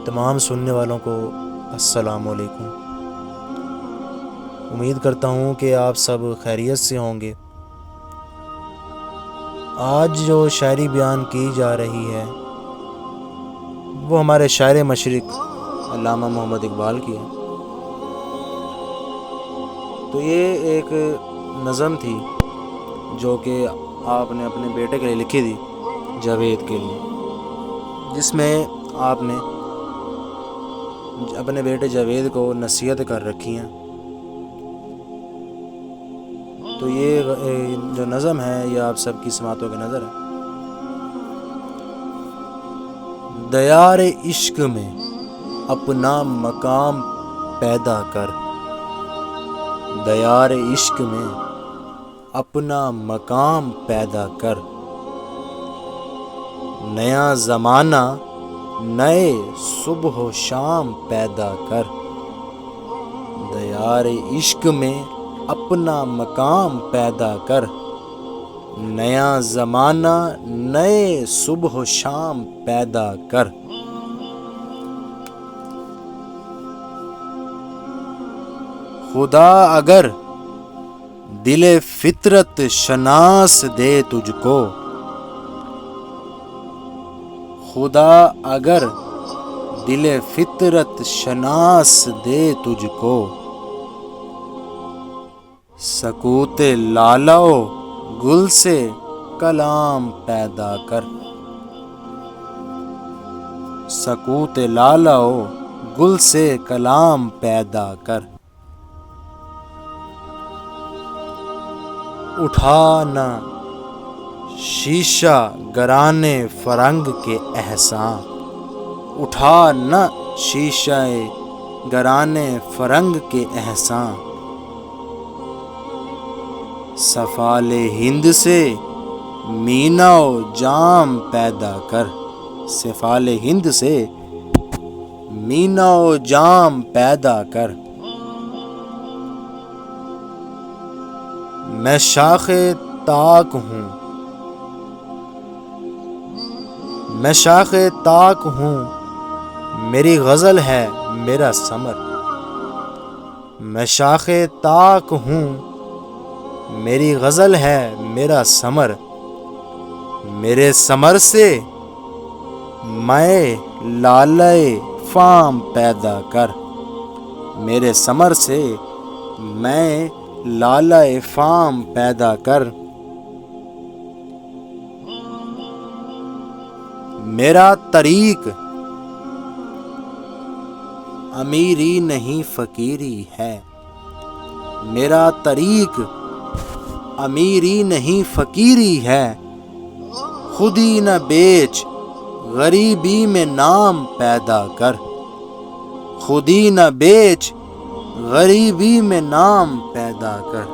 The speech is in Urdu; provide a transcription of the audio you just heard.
تمام سننے والوں کو السلام علیکم۔ امید کرتا ہوں کہ آپ سب خیریت سے ہوں گے۔ آج جو شاعری بیان کی جا رہی ہے وہ ہمارے شاعر مشرق علامہ محمد اقبال کی ہے۔ تو یہ ایک نظم تھی جو کہ آپ نے اپنے بیٹے کے لیے لکھی تھی، جاوید کے لیے، جس میں آپ نے اپنے بیٹے جاوید کو نصیحت کر رکھی ہیں۔ تو یہ جو نظم ہے یہ آپ سب کی سماعتوں کی نظر ہے۔ دیار عشق میں اپنا مقام پیدا کر، دیار عشق میں اپنا مقام پیدا کر، نیا زمانہ نئے صبح و شام پیدا کر، دیار عشق میں اپنا مقام پیدا کر، نیا زمانہ نئے صبح و شام پیدا کر۔ خدا اگر دل فطرت شناس دے تجھ کو، خدا اگر دل فطرت شناس دے تجھ کو، سکوت لالہ و گل سے کلام پیدا کر، سکوت لالہ و گل سے کلام پیدا کر۔ اٹھا نہ شیشہ گرانے فرنگ کے احسان، اٹھا نہ شیشہ گرانے فرنگ کے احسان، سفال ہند سے مینا و جام پیدا کر، سفال ہند سے مینا و جام پیدا کر۔ میں شاخ تاک ہوں، میں شاخ تاک ہوں، میری غزل ہے میرا ثمر، میں شاخ تاک ہوں، میری غزل ہے میرا ثمر، میرے ثمر سے میں لالہ فام پیدا کر، میرے ثمر سے میں لالہ فام پیدا کر۔ میرا طریق امیری نہیں فقیری ہے، میرا طریق امیری نہیں فقیری ہے، خودی نہ بیچ غریبی میں نام پیدا کر، خودی نہ بیچ غریبی میں نام پیدا کر۔